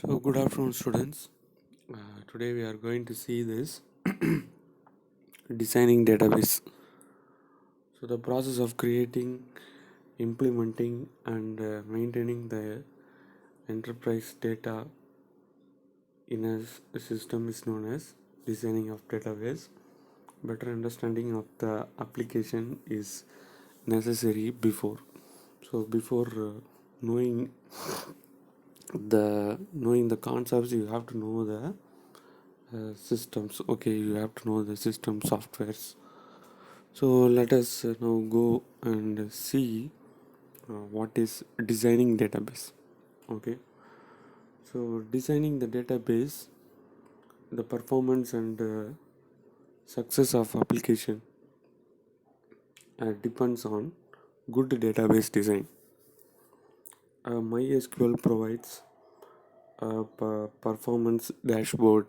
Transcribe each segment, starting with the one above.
So, good afternoon, students. Today we are going to see this designing database. So, the process of creating, implementing, and maintaining the enterprise data in a system is known as designing of database. Better understanding of the application is necessary before. So, before knowing knowing the concepts, you have to know the systems. Okay, you have to know the system softwares. So let us now go and see what is designing database. Okay, so designing the database, the performance and success of application depends on good database design. MySQL provides a performance dashboard,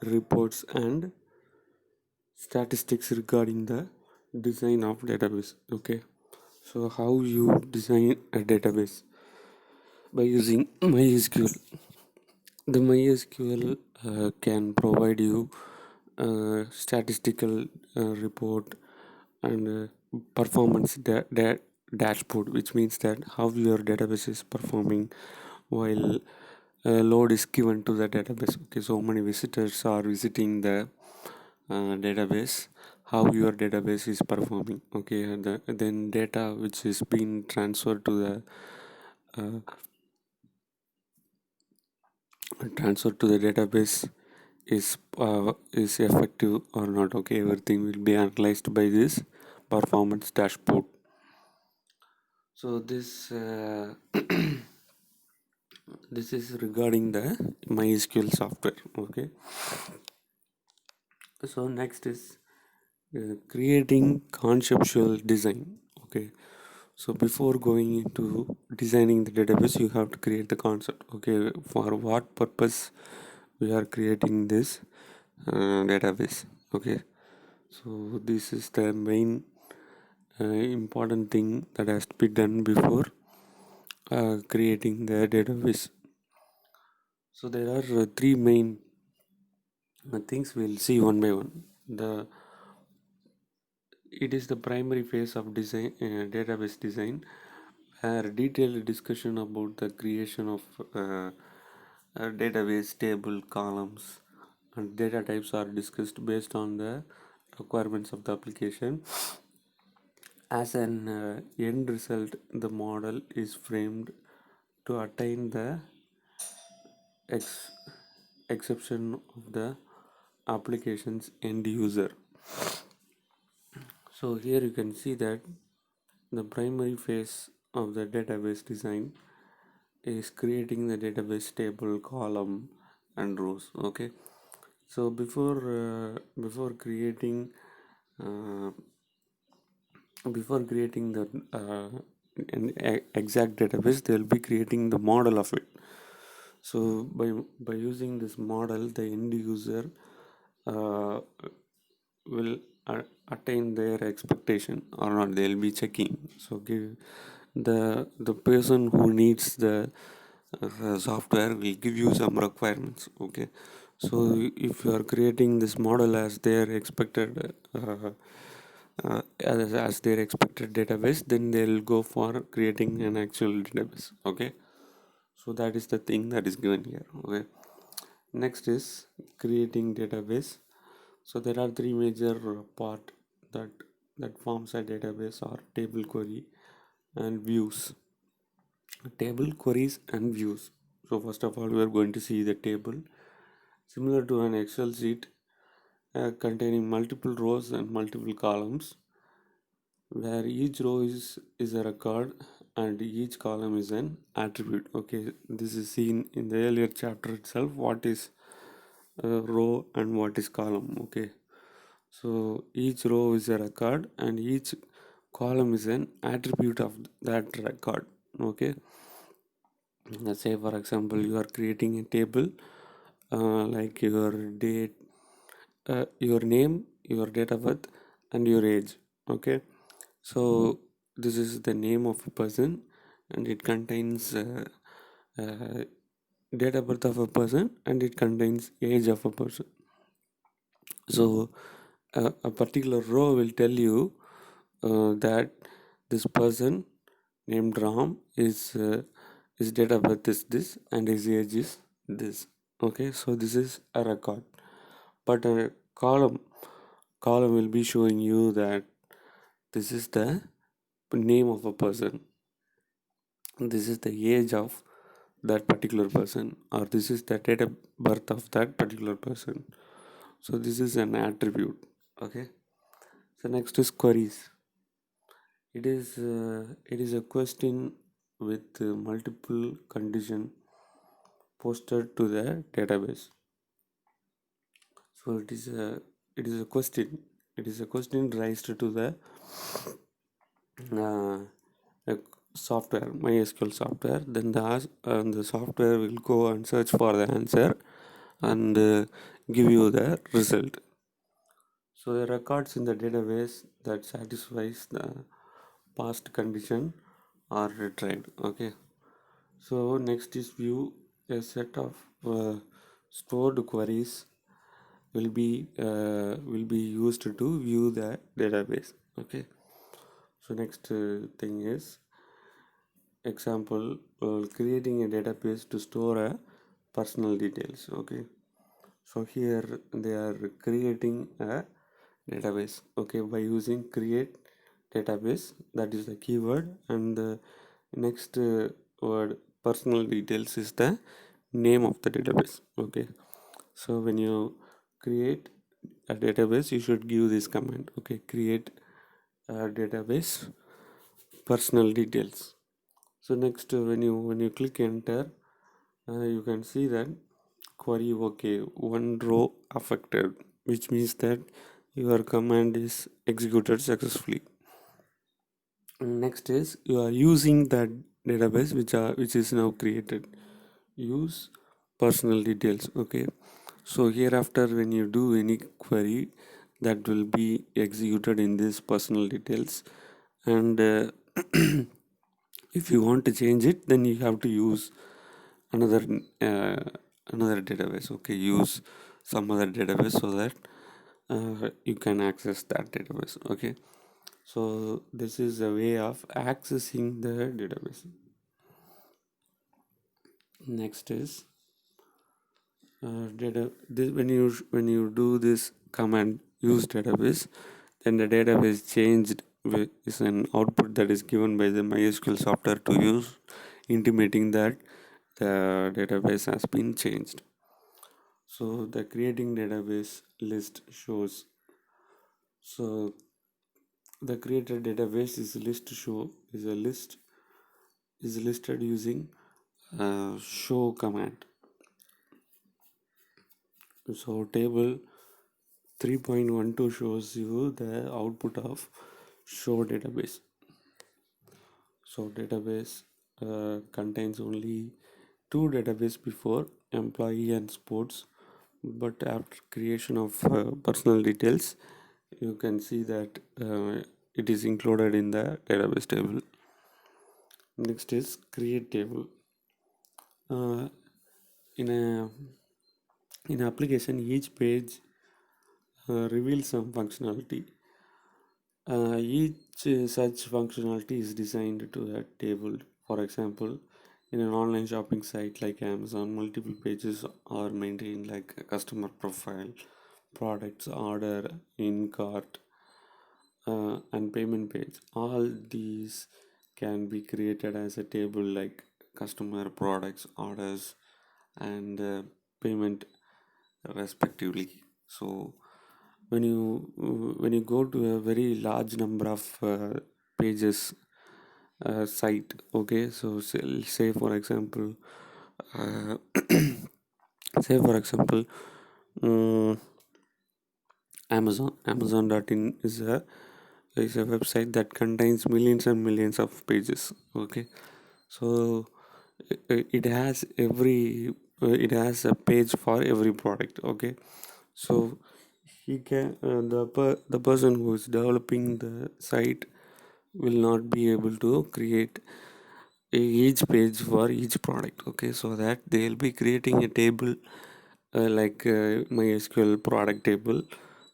reports and statistics regarding the design of database. Okay, so how you design a database? By using MySQL. The MySQL can provide you statistical report and performance dashboard, which means that how your database is performing while load is given to the database. Okay, so many visitors are visiting the database, how your database is performing. Okay, and then data which is being uh, transferred to the database is effective or not. Okay, everything will be analyzed by this performance dashboard. So this is regarding the MySQL software. Okay, so next is creating conceptual design. Okay, so before going into designing the database, you have to create the concept. Okay, for what purpose we are creating this database. Okay, so this is the main important thing that has to be done before creating the database. So there are three main things we'll see one by one. The It is the primary phase of design, database design, where detailed discussion about the creation of a database table, columns, and data types are discussed based on the requirements of the application. As an end result, the model is framed to attain the ex- exception of the application's end user. So here you can see that the primary phase of the database design is creating the database table, column, and rows. Okay, so before creating uh, the exact database, they will be creating the model of it. So by using this model, the end user uh, will attain their expectation or not. They'll be checking. So give the person who needs the software will give you some requirements. Okay, so if you are creating this model as their expected as their expected database, then they'll go for creating an actual database. Okay, so that is the thing that is given here. Okay, next is creating database. So there are three major part that forms a database or table query and views. Table queries and views. So first of all, we are going to see the table similar to an Excel sheet containing multiple rows and multiple columns, where each row is a record and each column is an attribute. Okay, this is seen in the earlier chapter itself. What is a row and what is column? Okay, so each row is a record and each column is an attribute of that record. Okay, let's say for example you are creating a table like your date, your name, your date of birth, and your age. Okay, so this is the name of a person and it contains uh, date of birth of a person, and it contains age of a person. So a particular row will tell you that this person named Ram is his date of birth is this and his age is this. Okay, so this is a record, but a column will be showing you that this is the name of a person, this is the age of that particular person, or this is the date of birth of that particular person. So this is an attribute. Okay, so next is queries. It is a question with multiple condition posted to the database. So it is a question. It is a question raised to the uh, a software, MySQL software. Then the software will go and search for the answer and give you the result. So the records in the database that satisfies the past condition are retrieved. Okay. So next is view. A set of stored queries will be used to view the database. Okay. So next thing is example, creating a database to store a personal details. Okay. So here they are creating a database. Okay, by using create database, that is the keyword, and the next word personal details is the name of the database. Okay, so when you create a database, you should give this command. Okay, create a database personal details. So next when you click enter, you can see that query okay, one row affected, which means that your command is executed successfully. Next is you are using that database which is now created. Use personal details. Okay, so hereafter when you do any query, that will be executed in this personal details, and if you want to change it, then you have to use another uh, another database. Okay, use some other database so that you can access that database. Okay, so this is a way of accessing the database. Next is when you do this command use database, then the database changed is an output that is given by the MySQL software to use, intimating that the database has been changed. So the creating database list shows. So the created database is listed using show command. So table 3.12 shows you the output of show database. So database contains only two database before employee and sports, but after creation of personal details, you can see that it is included in the database table. Next is create table. Uh, in a in application, each page reveals some functionality. Each such functionality is designed to a table. For example, in an online shopping site like Amazon, multiple pages are maintained like a customer profile, products, order, in cart, and payment page. All these can be created as a table like customer, products, orders, and payment respectively. So when you go to a very large number of pages site, okay, so say for example uh, say for example um, Amazon.in is a website that contains millions and millions of pages. Okay, so it has it has a page for every product. Okay, so he can the person who is developing the site will not be able to create each page for each product. Okay, so that they'll be creating a table like MySQL product table.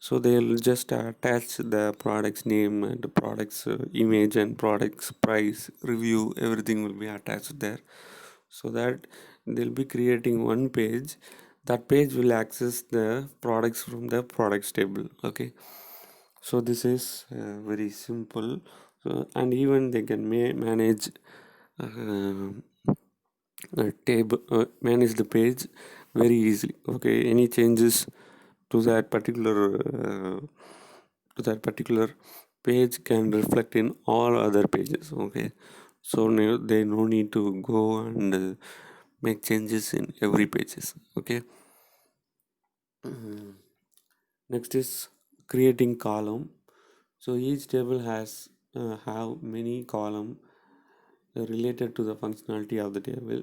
So they'll just attach the product's name and the product's image and product's price, review, everything will be attached there. So that they'll be creating one page. That page will access the products from the products table. Okay, so this is very simple. And even they can manage uh, table manage the page very easily. Okay, any changes to that particular uh, page can reflect in all other pages. Okay, so they no need to go and make changes in every pages. Okay. Mhm. Next is creating column. So each table has have many column related to the functionality of the table.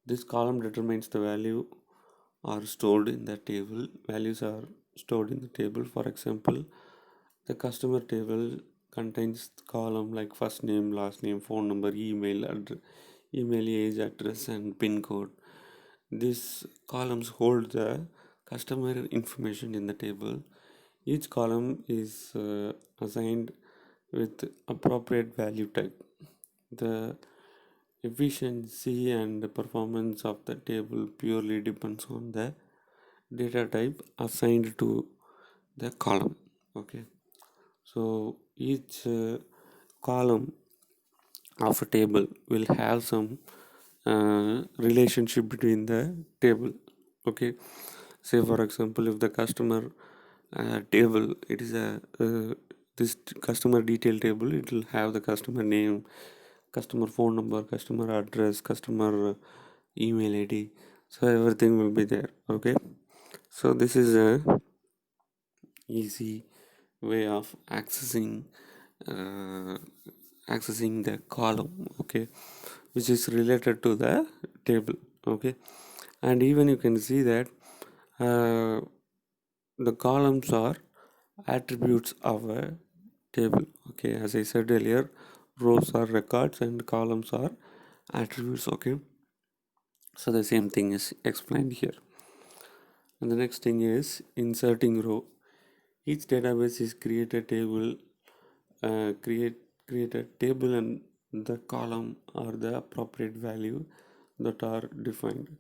This column determines the value are stored in the table. Values are stored in the table. For example, the customer table contains column like first name, last name, phone number, email, age, address, and pin code. These columns hold the customer information in the table. Each column is assigned with appropriate value type. The efficiency and the performance of the table purely depends on the data type assigned to the column. Okay, so each column of a table will have some relationship between the table. Okay, say for example, if the customer table, it is a this customer detail table, it will have the customer name, customer phone number, customer address, customer email id, so everything will be there. Okay, so this is a easy way of uh, accessing the column. Okay, which is related to the table. Okay, and even you can see that uh, the columns are attributes of a table. Okay, as I said earlier, rows are records and columns are attributes. Okay, so the same thing is explained here. And the next thing is inserting row. Each database is create a table, and the column or the appropriate value that are defined.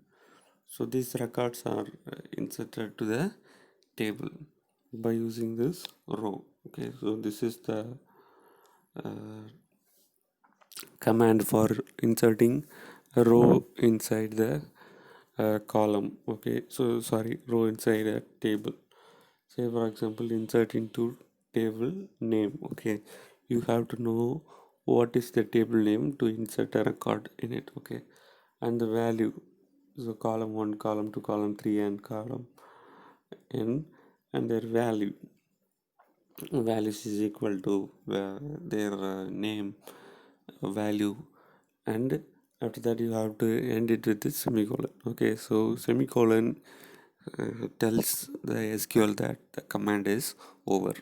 So these records are inserted to the table by using this row. Okay, so this is the uh, command for inserting a row inside the column. Okay, so sorry, row inside a table. Say for example, insert into table name. Okay, you have to know what is the table name to insert a record in it. Okay, and the value, so column 1, column 2, column 3, and column n, and their values is equal to their name value, and after that you have to end it with the semicolon. Okay, so semicolon tells the SQL that the command is over.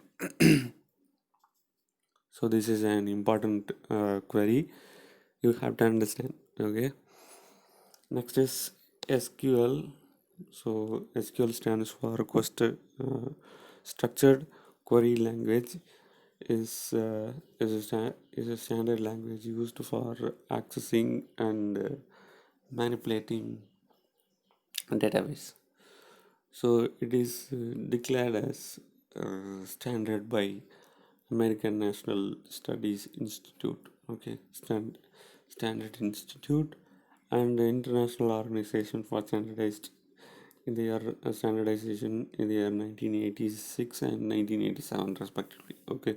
So this is an important query you have to understand. Okay, next is SQL. So SQL stands for structured query language. Is a standard language used for accessing and manipulating a database. So it is declared as standard by American National Studies Institute. Okay, Standard Institute, and the International Organization for Standardized in the year standardization in the year 1986 and 1987 respectively. Okay,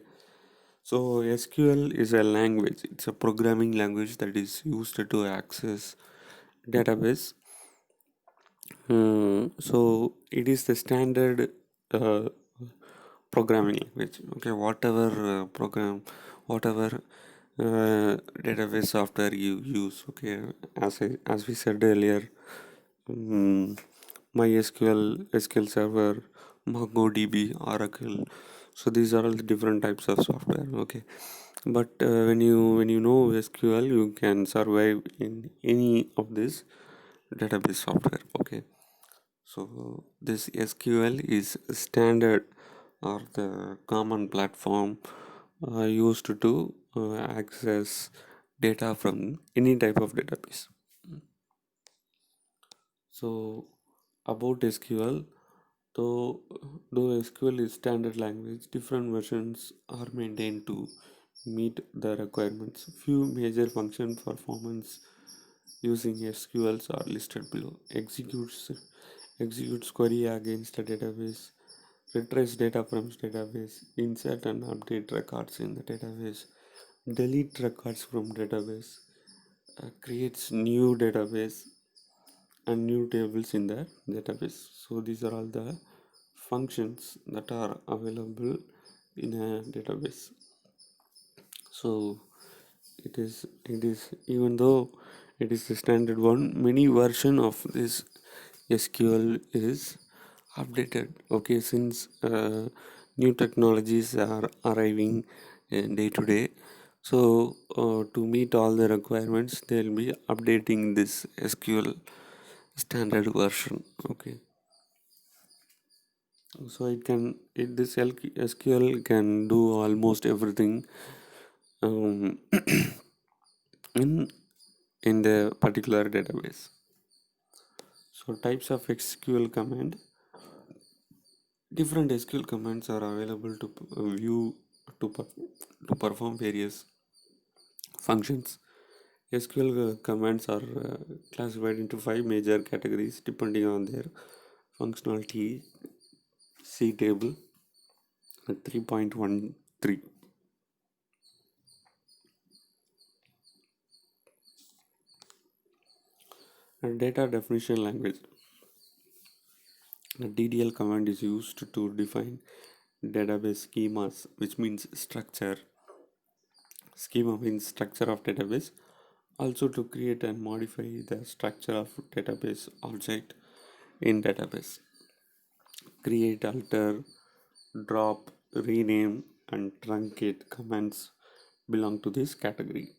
so SQL is a language. It's a programming language that is used to access database. So it is the standard uh, programming language. Okay, whatever database software you use. Okay, as we said earlier, um, MySQL, SQL Server, MongoDB, Oracle. So these are all the different types of software. Okay, But when you know SQL, you can survive in any of this database software. Okay, so this SQL is standard or the common platform used to access data from any type of database. So about SQL, though though SQL is standard language, different versions are maintained to meet the requirements. Few major function performance using SQLs are listed below. Executes query against the database, retrieves data from database, insert and update records in the database, delete records from database, creates new database and new tables in the database. So these are all the functions that are available in a database. So it is even though it is the standard one, many version of this SQL is updated. Okay, since new technologies are arriving day to day, so to meet all the requirements they'll be updating this SQL standard version. Okay, so this SQL can do almost everything um, in in the particular database. So types of SQL command. Different SQL commands are available to view to perform various functions. SQL commands are classified into five major categories depending on their functionality. See table 3.13. And data definition language. A DDL command is used to define database schemas, which means structure. Schema means structure of database. Also to create and modify the structure of database object in database. Create, alter, drop, rename, and truncate commands belong to this category.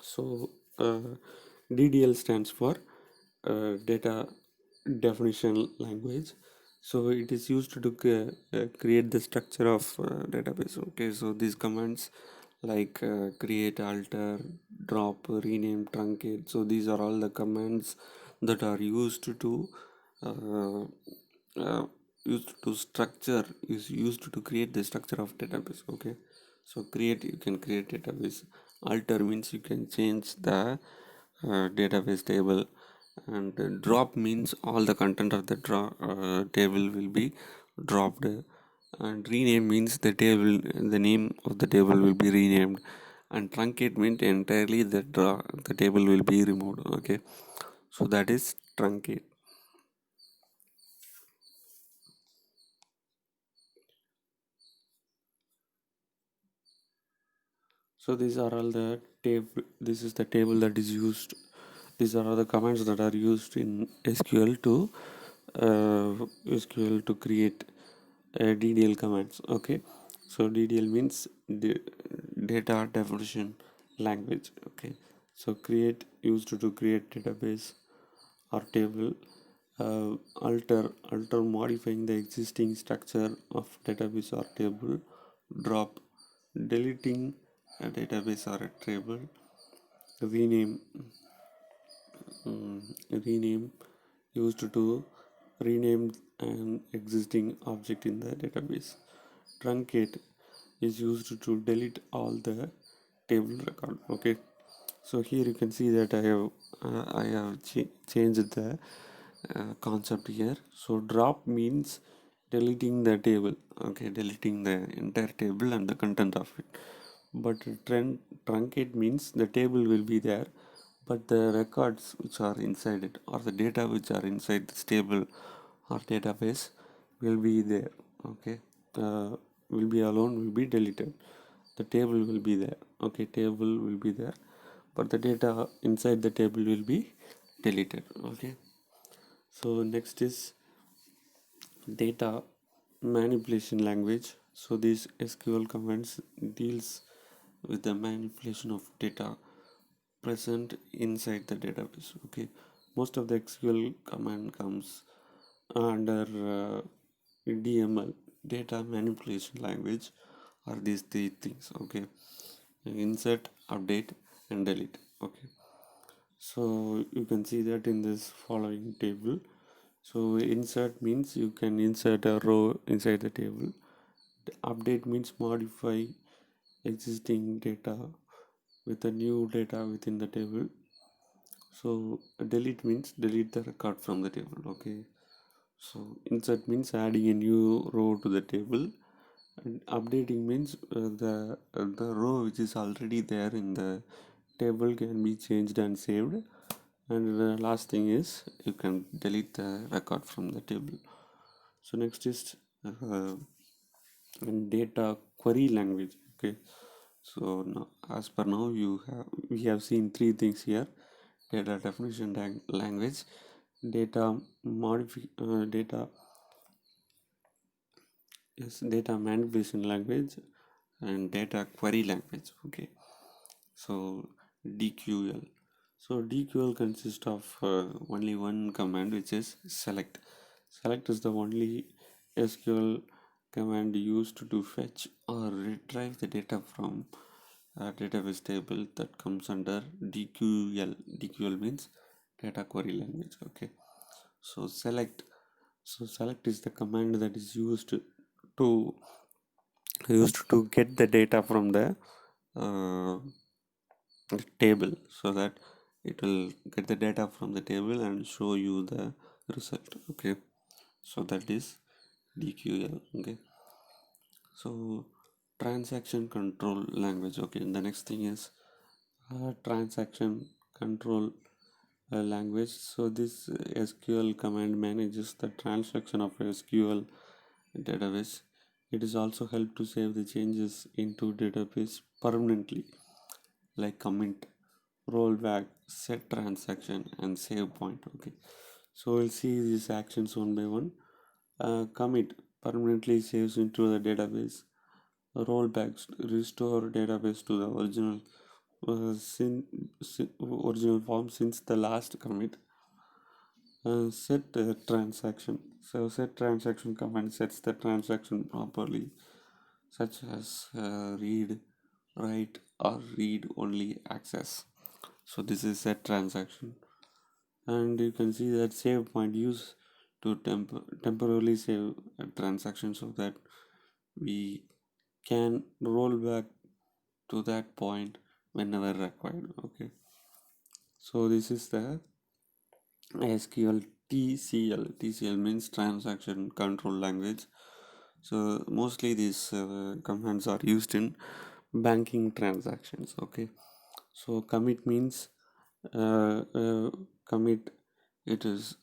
So DDL stands for data definition language. So it is used to create the structure of database. Okay, so these commands like create, alter, drop, rename, truncate, so these are all the commands that are uh, uh, used to create the structure of database. Okay, so create, you can create database. Alter means you can change the database table. And drop means all the content of the table will be dropped. And rename means the name of the table will be renamed. And truncate means entirely the table will be removed. Okay, so that is truncate. So these are all the table. This is the table that is used. These are all the commands that are used in SQL to create DDL commands. Okay, so DDL means data definition language. Okay, so create, used to create database or table. Alter, modifying the existing structure of database or table. Drop, deleting a database or a table. Rename, rename, used to rename an existing object in the database. Truncate is used to delete all the table record. Okay, so here you can see that I have changed the concept here. So drop means deleting the table. Okay, deleting the entire table and the content of it. But truncate means the table will be there, but the records which are inside it or the data which are inside this table or database will be there. Okay, uh, will be alone, will be deleted. The table will be there. Okay, table will be there, but the data inside the table will be deleted. Okay, so next is data manipulation language. So these SQL commands deals with the manipulation of data present inside the database. Okay, most of the SQL command comes under DML, data manipulation language, are these three things. Okay, insert, update, and delete. Okay, so you can see that in this following table. So insert means you can insert a row inside the table. The update means modify existing data with a new data within the table. So delete means delete the record from the table. Okay, so insert means adding a new row to the table, and updating means the row which is already there in the table can be changed and saved. And the last thing is you can delete the record from the table. So next is uh, data query language. Okay, so now, as per now, we have seen three things here: data definition language, data data manipulation language, and data query language. Okay, so DQL. So DQL consists of only one command, which is select. Select is the only SQL command used to fetch or retrieve the data from a database table that comes under DQL. DQL means data query language. Okay, so select is the command that is to used to get the data from the uh, table, so that it will get the data from the table and show you the result. Okay, so that is DQL. Okay, so transaction control language. Okay, the next thing is transaction control language. So this SQL command manages the transaction of SQL database. It is also help to save the changes into database permanently, like commit, rollback, set transaction, and save point. Okay, so we'll see these actions one by one. Commit permanently saves into the database. Rollbacks restore database to the original original form since the last commit. Set transaction. So set transaction command sets the transaction properly, such as read, write, or read only access. So this is set transaction, and you can see that save point used to temporarily save a transaction, so that we can roll back to that point whenever required. Okay, so this is the SQL TCL. TCL means transaction control language. So mostly these commands are used in banking transactions. Okay, so commit means commit, it is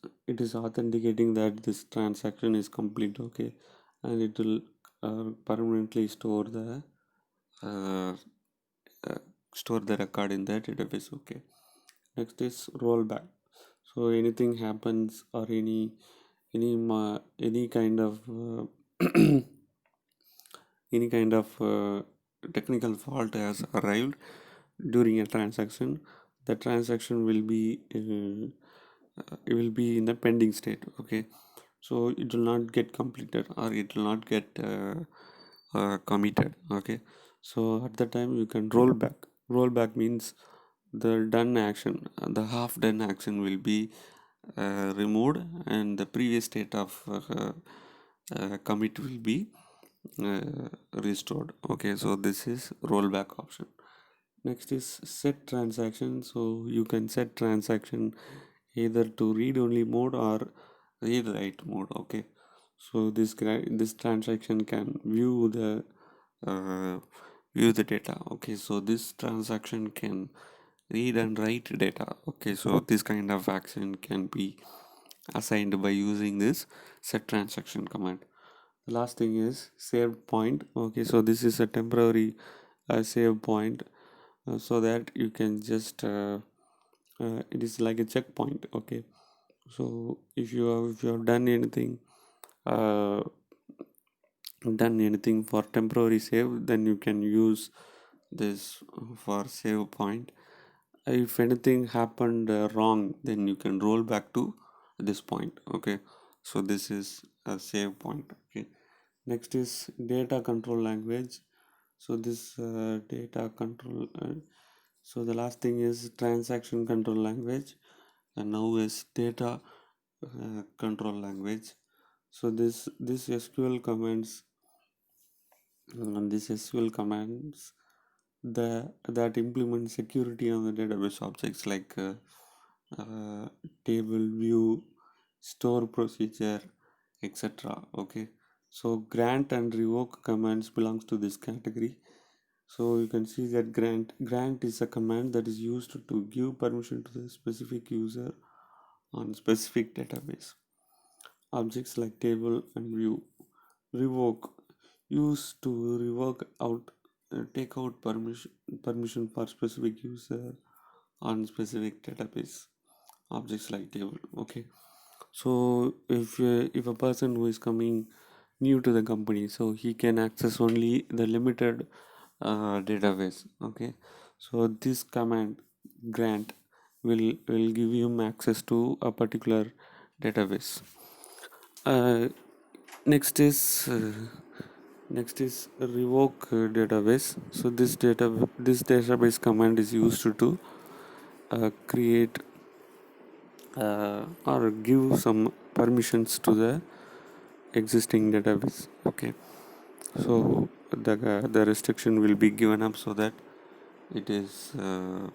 authenticating that this transaction is complete. Okay, and it will permanently uh, uh, store the record in the database. Okay, next is rollback. So anything happens, or any kind of any kind of technical fault has arrived during a transaction, the transaction will be it will be in the pending state. Okay, so it will not get completed, or it will not get committed. Okay, so at the time you can roll back. Roll back means the done action, the half done action will be removed, and the previous state of commit will be restored. Okay, so this is rollback option. Next is set transaction. So you can set transaction either to read only mode or read write mode. Okay, so this transaction can uh, view the data. Okay, so this transaction can read and write data. Okay, so this kind of action can be assigned by using this set transaction command. The last thing is save point. Okay, so this is a temporary save point, so that you can just it is like a checkpoint. Okay, so if you have uh, done anything for temporary save, then you can use this for save point. If anything happened wrong, then you can roll back to this point. Okay, so this is a save point. Okay, next is data control language. So this data control so the last thing is transaction control language, and now is data control language. So this SQL commands this SQL commands that implement security on the database objects like uh, table view, store procedure, etc. Okay, so grant and revoke commands belongs to this category. So you can see that grant is a command that is used to give permission to the specific user on specific database objects like table and view. Revoke used to revoke out take out permission for specific user on specific database objects like table. Okay, so if a person who is coming new to the company, so he can access only the limited database. Okay, so this command grant will give him access to a particular database. uh, next is uh, Next is revoke database. So this database command is used to create or give some permissions to the existing database. Okay, so the restriction will be given up so that it is uh,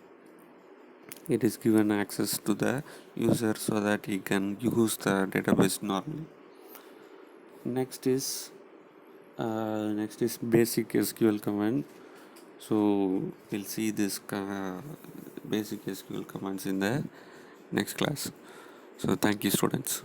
it is given access to the user so that he can use the database normally. Next is basic SQL command. So we'll see this basic SQL commands in the next class. So thank you, students.